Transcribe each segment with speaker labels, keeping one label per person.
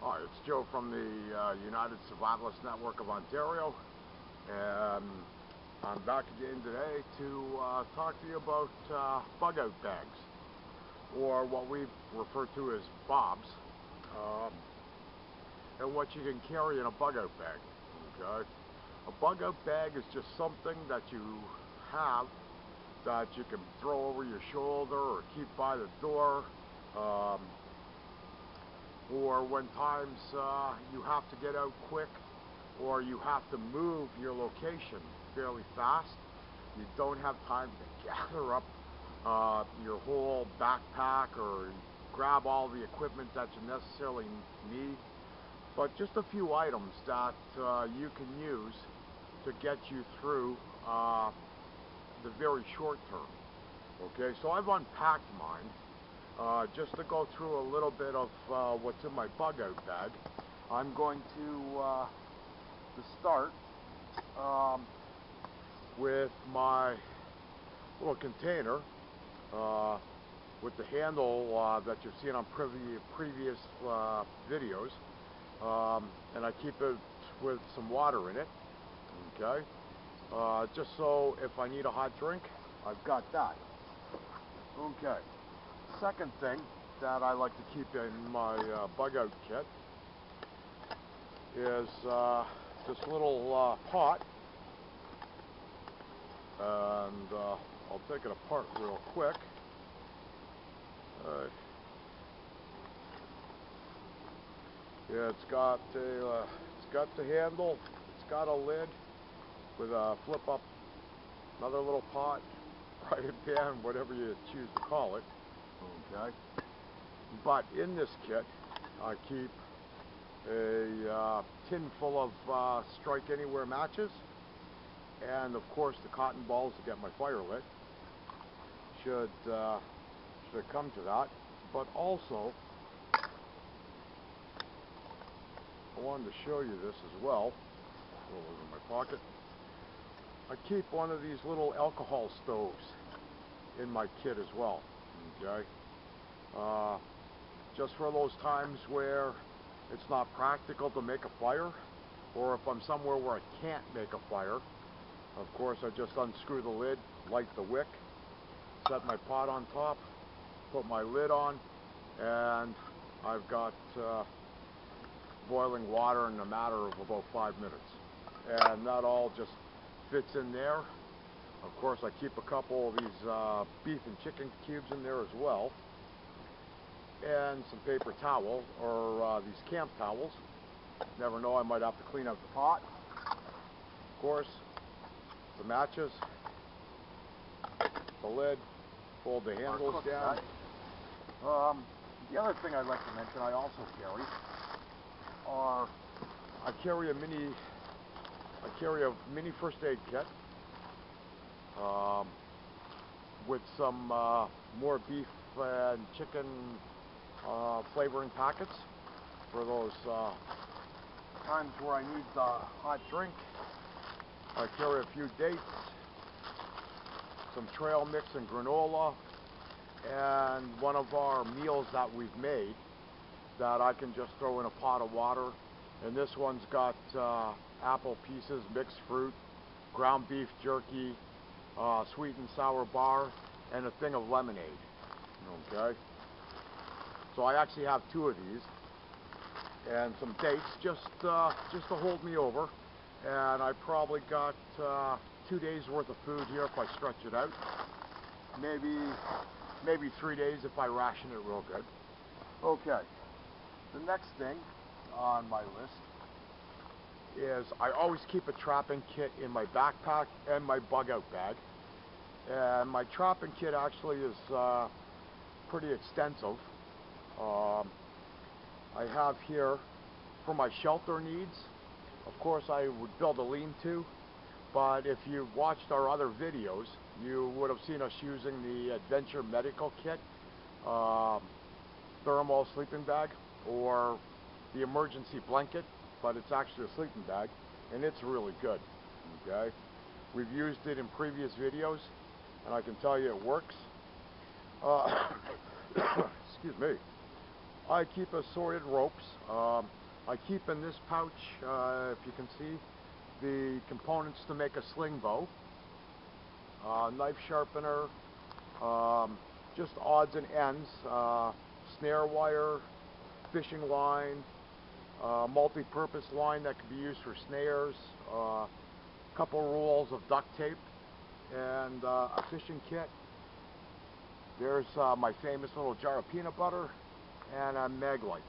Speaker 1: Hi, it's Joe from the United Survivalist Network of Ontario, and I'm back again today to talk to you about bug-out bags, or what we refer to as bobs, and what you can carry in a bug-out bag. Okay, a bug-out bag is just something that you have that you can throw over your shoulder or keep by the door. Or when times you have to get out quick, or you have to move your location fairly fast. You don't have time to gather up your whole backpack or grab all the equipment that you necessarily need, but just a few items that you can use to get you through the very short term. Okay, so I've unpacked mine. Just to go through a little bit of what's in my bug-out bag. I'm going to start with my little container with the handle that you've seen on previous videos, and I keep it with some water in it. Okay, just so if I need a hot drink, I've got that. Okay. Second thing that I like to keep in my bug-out kit is this little pot, and I'll take it apart real quick. Yeah, it's got the handle, it's got a lid with a flip up, another little pot, frying pan, whatever you choose to call it. Okay, but in this kit I keep a tin full of strike anywhere matches, and of course the cotton balls to get my fire lit, should come to that. But also I wanted to show you this as well. What was in my pocket? I keep one of these little alcohol stoves in my kit as well. Okay, just for those times where it's not practical to make a fire, or if I'm somewhere where I can't make a fire, of course I just unscrew the lid, light the wick, set my pot on top, put my lid on, and I've got boiling water in a matter of about 5 minutes, and that all just fits in there. Of course, I keep a couple of these beef and chicken cubes in there as well, and some paper towel, or these camp towels. Never know, I might have to clean out the pot. Of course, the matches, the lid, fold the handles down. The other thing I'd like to mention I also carry are, I carry a mini first aid kit. With some more beef and chicken flavoring packets for those times where I need the hot drink. I carry a few dates, some trail mix and granola, and one of our meals that we've made that I can just throw in a pot of water. And this one's got apple pieces, mixed fruit, ground beef jerky, sweet and sour bar, and a thing of lemonade. Okay, so I actually have 2 of these and some dates just to hold me over, and I probably got 2 days worth of food here if I stretch it out, maybe 3 days if I ration it real good. Okay, the next thing on my list is I always keep a trapping kit in my backpack and my bug-out bag. And my trapping kit actually is pretty extensive. I have here for my shelter needs. Of course, I would build a lean-to, but if you've watched our other videos, you would have seen us using the Adventure Medical Kit, thermal sleeping bag, or the emergency blanket, but it's actually a sleeping bag, and it's really good. Okay, we've used it in previous videos, and I can tell you it works. Excuse me. I keep assorted ropes. I keep in this pouch, if you can see, the components to make a sling bow, knife sharpener, just odds and ends, snare wire, fishing line, multi-purpose line that can be used for snares, a couple rolls of duct tape, and a fishing kit. There's my famous little jar of peanut butter and a mag light.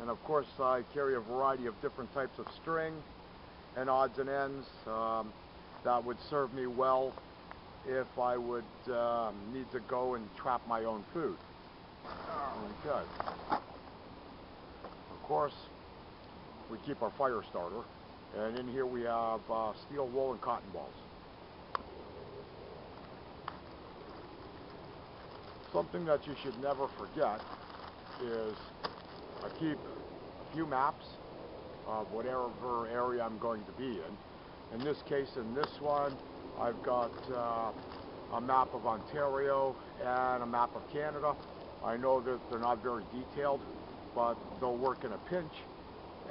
Speaker 1: And of course I carry a variety of different types of string and odds and ends that would serve me well if I would need to go and trap my own food. Okay. Of course, we keep our fire starter, and in here we have steel wool and cotton balls. Something that you should never forget is I keep a few maps of whatever area I'm going to be in. In this case, in this one, I've got a map of Ontario and a map of Canada. I know that they're not very detailed, but they'll work in a pinch,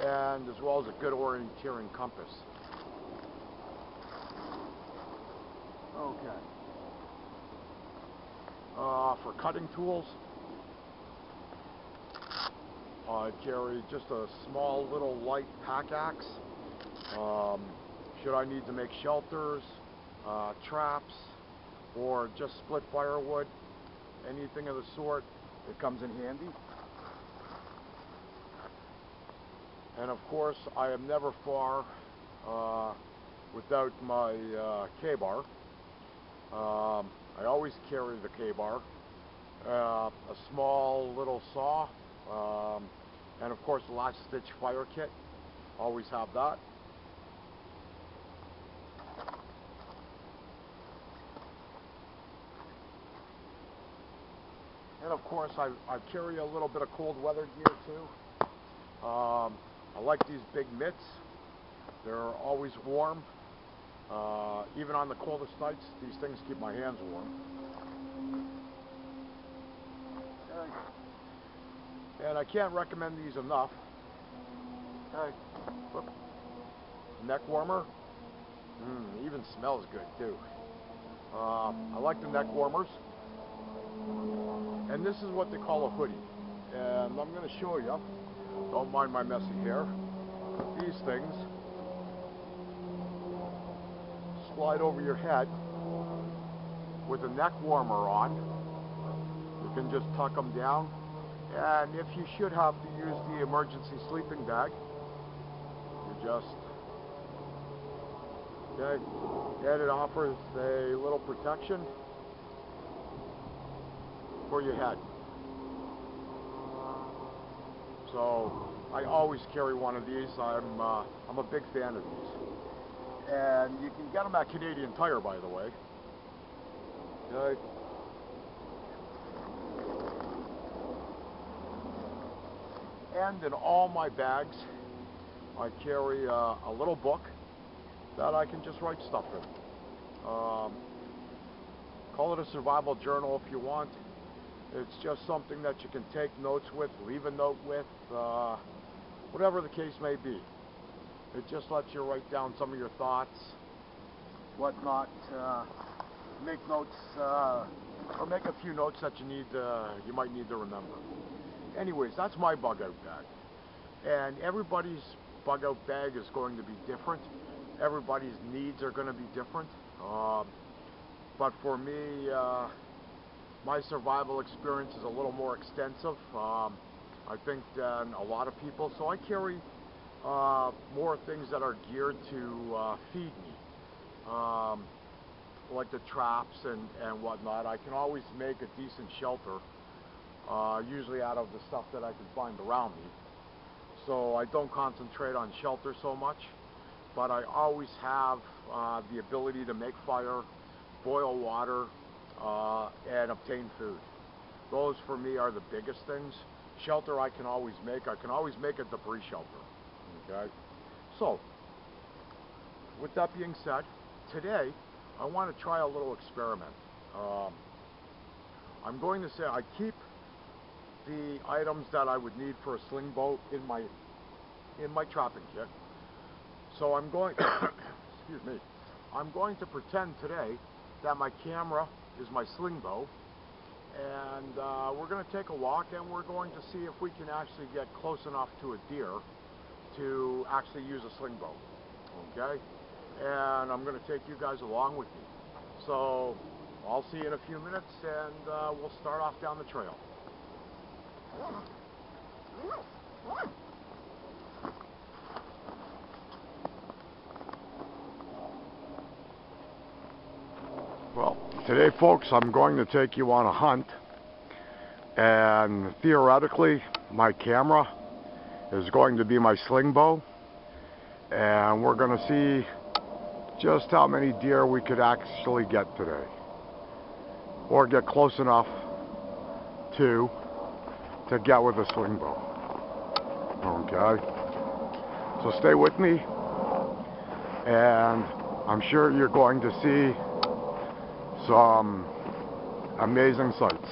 Speaker 1: and as well as a good orienteering compass. Okay. For cutting tools, I carry just a small little light pack axe. Should I need to make shelters, traps, or just split firewood, anything of the sort, it comes in handy. And of course, I am never far without my K-bar. I always carry the K-bar, a small little saw, and of course a latch stitch fire kit. Always have that. And of course I carry a little bit of cold weather gear too. I like these big mitts. They're always warm. Even on the coldest nights, these things keep my hands warm. And I can't recommend these enough. Okay. Whoop. Neck warmer. Even smells good too. I like the neck warmers. And this is what they call a hoodie. And I'm going to show you. Don't mind my messy hair. These things slide over your head with a neck warmer on. You can just tuck them down, and if you should have to use the emergency sleeping bag, you just and it offers a little protection for your head. So I always carry one of these. I'm a big fan of these. And you can get them at Canadian Tire, by the way. Okay. And in all my bags, I carry a little book that I can just write stuff in. Call it a survival journal if you want. It's just something that you can take notes with, leave a note with, whatever the case may be. It just lets you write down some of your thoughts, whatnot, make notes, or make a few notes that you might need to remember. Anyways, that's my bug out bag. And everybody's bug out bag is going to be different. Everybody's needs are going to be different. But for me, my survival experience is a little more extensive, I think, than a lot of people. So I carry more things that are geared to feed me, like the traps and whatnot. I can always make a decent shelter, usually out of the stuff that I can find around me. So I don't concentrate on shelter so much, but I always have the ability to make fire, boil water, and obtain food. Those for me are the biggest things. Shelter I can always make. I can always make a debris shelter. Okay? So, with that being said, today I want to try a little experiment. I'm going to say I keep the items that I would need for a sling bow in my trapping kit. So I'm going, excuse me, I'm going to pretend today that my camera is my sling bow, and we're going to take a walk, and we're going to see if we can actually get close enough to a deer to actually use a sling bow. Okay? And I'm going to take you guys along with me. So I'll see you in a few minutes, and we'll start off down the trail. Well, today, folks, I'm going to take you on a hunt, and theoretically my camera is going to be my sling bow, and we're going to see just how many deer we could actually get today, or get close enough to get with a sling bow. Okay, so stay with me, and I'm sure you're going to see some amazing sights.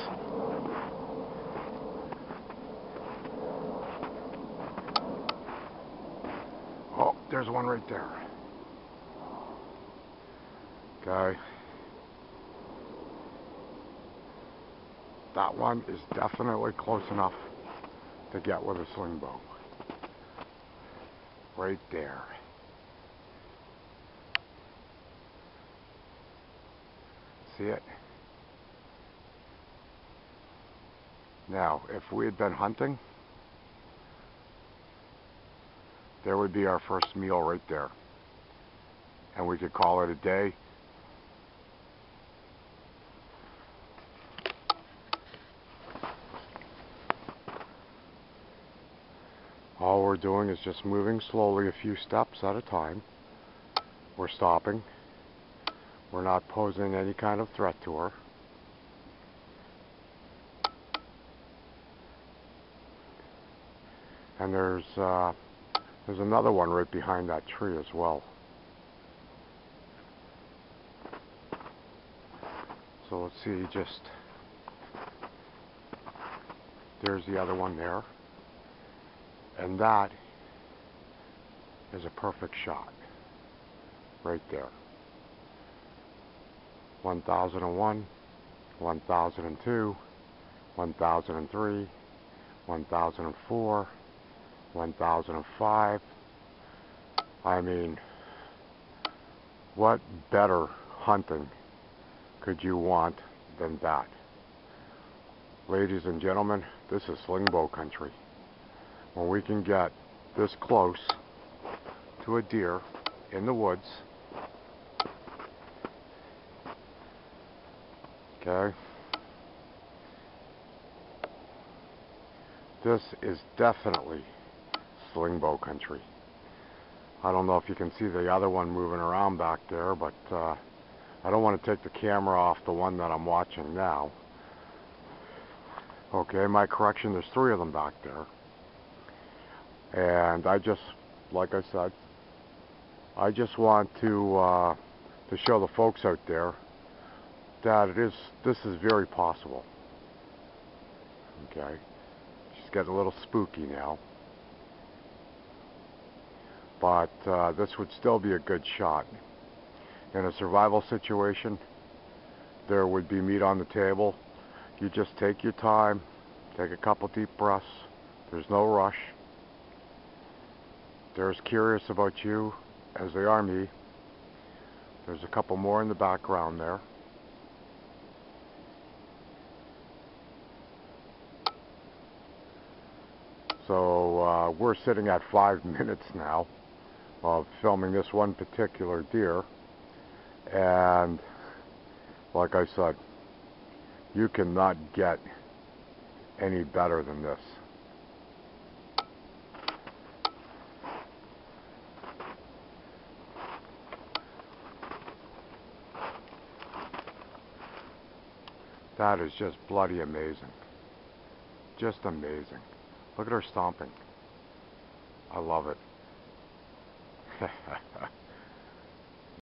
Speaker 1: Oh, there's one right there. Okay. That one is definitely close enough to get with a sling bow. Right there. See it? Now, if we had been hunting, there would be our first meal right there. And we could call it a day. All we're doing is just moving slowly a few steps at a time. We're stopping. We're not posing any kind of threat to her. And there's another one right behind that tree as well. So let's see, there's the other one there. And that is a perfect shot right there. 1001, 1002, 1003, 1004, 1005. I mean, what better hunting could you want than that? Ladies and gentlemen, this is slingbow country. When we can get this close to a deer in the woods, okay, this is definitely slingbow country. I don't know if you can see the other one moving around back there, but I don't want to take the camera off the one that I'm watching now. Okay, my correction, there's 3 of them back there. And I just, like I said, I just want to show the folks out there that this is very possible. Okay, she's getting a little spooky now, but this would still be a good shot. In a survival situation, there would be meat on the table. You just take your time, take a couple deep breaths. There's no rush. They're as curious about you as they are me. There's a couple more in the background there. So we're sitting at 5 minutes now of filming this one particular deer, and like I said, you cannot get any better than this. That is just bloody amazing. Just amazing. Look at her stomping. I love it.